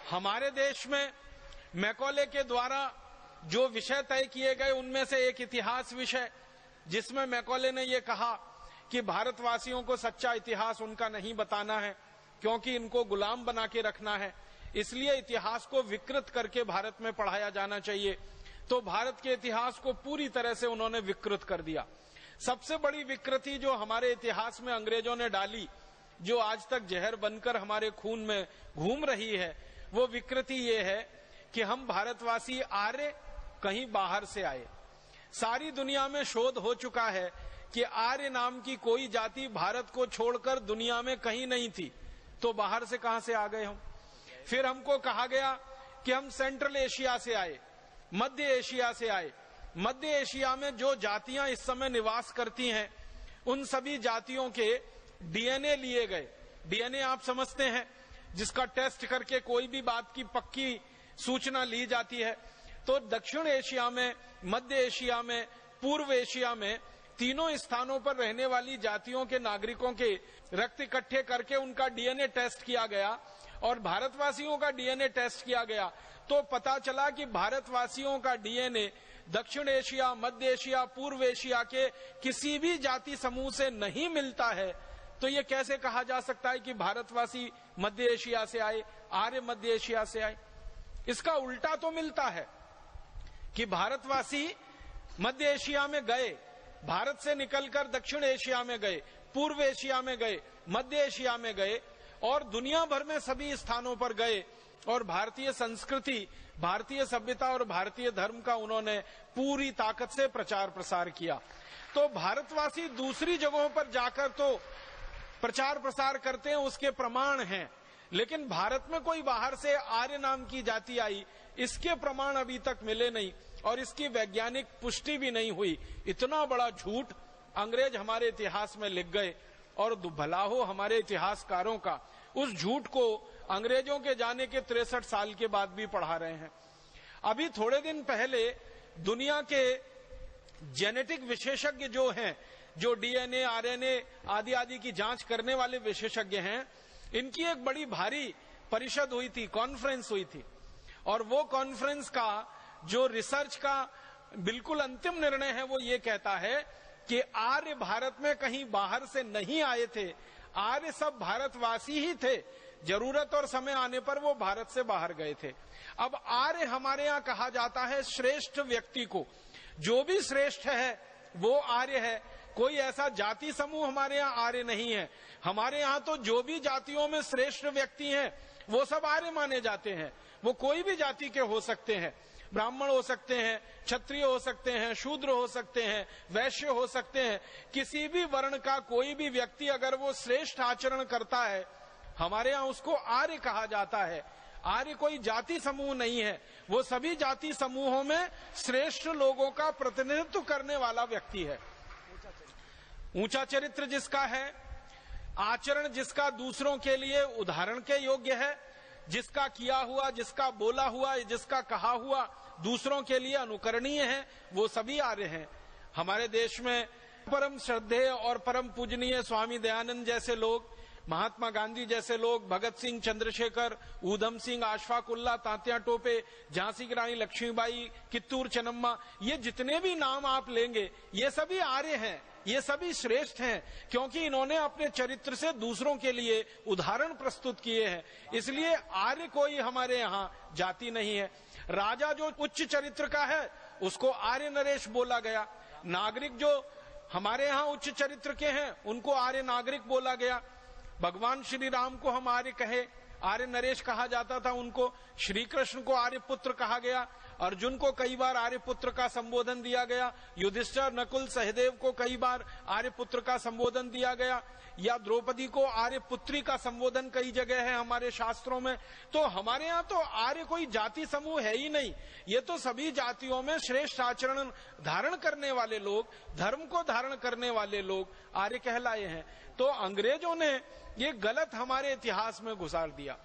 हमारे देश में मैकॉले के द्वारा जो विषय तय किए गए उनमें से एक इतिहास विषय, जिसमें मैकॉले ने यह कहा कि भारतवासियों को सच्चा इतिहास उनका नहीं बताना है, क्योंकि इनको गुलाम बना के रखना है, इसलिए इतिहास को विकृत करके भारत में पढ़ाया जाना चाहिए। तो भारत के इतिहास को पूरी तरह से उन्होंने विकृत कर दिया। सबसे बड़ी विकृति जो हमारे इतिहास में अंग्रेजों ने डाली, जो आज तक जहर बनकर हमारे खून में घूम रही है, वो विकृति ये है कि हम भारतवासी आर्य कहीं बाहर से आए। सारी दुनिया में शोध हो चुका है कि आर्य नाम की कोई जाति भारत को छोड़कर दुनिया में कहीं नहीं थी, तो बाहर से कहां से आ गए हम। फिर हमको कहा गया कि हम सेंट्रल एशिया से आए, मध्य एशिया से आए। मध्य एशिया में जो जातियां इस समय निवास करती हैं, उन सभी जातियों के डीएनए लिए गए। डीएनए आप समझते हैं, जिसका टेस्ट करके कोई भी बात की पक्की सूचना ली जाती है। तो दक्षिण एशिया में, मध्य एशिया में, पूर्व एशिया में, तीनों स्थानों पर रहने वाली जातियों के नागरिकों के रक्त इकट्ठे करके उनका डीएनए टेस्ट किया गया और भारतवासियों का डीएनए टेस्ट किया गया। तो पता चला कि भारतवासियों का डीएनए दक्षिण एशिया, मध्य एशिया, पूर्व एशिया के किसी भी जाति समूह से नहीं मिलता है। तो ये कैसे कहा जा सकता है कि भारतवासी मध्य एशिया से आए, आर्य मध्य एशिया से आए। इसका उल्टा तो मिलता है कि भारतवासी मध्य एशिया में गए, भारत से निकलकर दक्षिण एशिया में गए, पूर्व एशिया में गए, मध्य एशिया में गए और दुनिया भर में सभी स्थानों पर गए और भारतीय संस्कृति, भारतीय सभ्यता और भारतीय धर्म का उन्होंने पूरी ताकत से प्रचार प्रसार किया। तो भारतवासी दूसरी जगहों पर जाकर तो प्रचार प्रसार करते हैं, उसके प्रमाण हैं, लेकिन भारत में कोई बाहर से आर्य नाम की जाति आई, इसके प्रमाण अभी तक मिले नहीं और इसकी वैज्ञानिक पुष्टि भी नहीं हुई। इतना बड़ा झूठ अंग्रेज हमारे इतिहास में लिख गए और भला हो हमारे इतिहासकारों का, उस झूठ को अंग्रेजों के जाने के 63 साल के बाद भी पढ़ा रहे हैं। अभी थोड़े दिन पहले दुनिया के जेनेटिक विशेषज्ञ जो हैं, जो डीएनए, आरएनए आदि आदि की जांच करने वाले विशेषज्ञ हैं, इनकी एक बड़ी भारी परिषद हुई थी, कॉन्फ्रेंस हुई थी। और वो कॉन्फ्रेंस का जो रिसर्च का बिल्कुल अंतिम निर्णय है, वो ये कहता है कि आर्य भारत में कहीं बाहर से नहीं आए थे, आर्य सब भारतवासी ही थे, जरूरत और समय आने पर वो भारत से बाहर गए थे। अब आर्य हमारे यहाँ कहा जाता है श्रेष्ठ व्यक्ति को, जो भी श्रेष्ठ है वो आर्य है। कोई ऐसा जाति समूह हमारे यहाँ आर्य नहीं है। हमारे यहाँ तो जो भी जातियों में श्रेष्ठ व्यक्ति हैं वो सब आर्य माने जाते हैं। वो कोई भी जाति के हो सकते हैं, ब्राह्मण हो सकते हैं, क्षत्रिय हो सकते हैं, शूद्र हो सकते हैं, वैश्य हो सकते हैं। किसी भी वर्ण का कोई भी व्यक्ति अगर वो श्रेष्ठ आचरण करता है, हमारे यहाँ उसको आर्य कहा जाता है। आर्य कोई जाति समूह नहीं है, वो सभी जाति समूहों में श्रेष्ठ लोगों का प्रतिनिधित्व करने वाला व्यक्ति है। ऊंचा चरित्र जिसका है, आचरण जिसका दूसरों के लिए उदाहरण के योग्य है, जिसका किया हुआ, जिसका बोला हुआ, जिसका कहा हुआ दूसरों के लिए अनुकरणीय है, वो सभी आर्य हैं। हमारे देश में परम श्रद्धेय और परम पूजनीय स्वामी दयानंद जैसे लोग, महात्मा गांधी जैसे लोग, भगत सिंह, चंद्रशेखर, ऊधम सिंह, अशफाक उल्लाह, तात्या टोपे, झांसी की रानी लक्ष्मीबाई, कित्तूर चन्नम्मा, ये जितने भी नाम आप लेंगे ये सभी आर्य हैं, ये सभी श्रेष्ठ हैं, क्योंकि इन्होंने अपने चरित्र से दूसरों के लिए उदाहरण प्रस्तुत किए हैं। इसलिए आर्य कोई हमारे यहाँ जाति नहीं है। राजा जो उच्च चरित्र का है उसको आर्य नरेश बोला गया, नागरिक जो हमारे यहाँ उच्च चरित्र के हैं उनको आर्य नागरिक बोला गया। भगवान श्री राम को हम आर्य कहे, आर्य नरेश कहा जाता था उनको। श्री कृष्ण को आर्य पुत्र कहा गया, अर्जुन को कई बार आर्य पुत्र का संबोधन दिया गया, युधिष्ठिर, नकुल, सहदेव को कई बार आर्य पुत्र का संबोधन दिया गया, या द्रौपदी को आर्य पुत्री का संबोधन कई जगह है हमारे शास्त्रों में। तो हमारे यहाँ तो आर्य कोई जाति समूह है ही नहीं, ये तो सभी जातियों में श्रेष्ठ आचरण धारण करने वाले लोग, धर्म को धारण करने वाले लोग आर्य कहलाए हैं। तो अंग्रेजों ने ये गलत हमारे इतिहास में घुसाड़ दिया।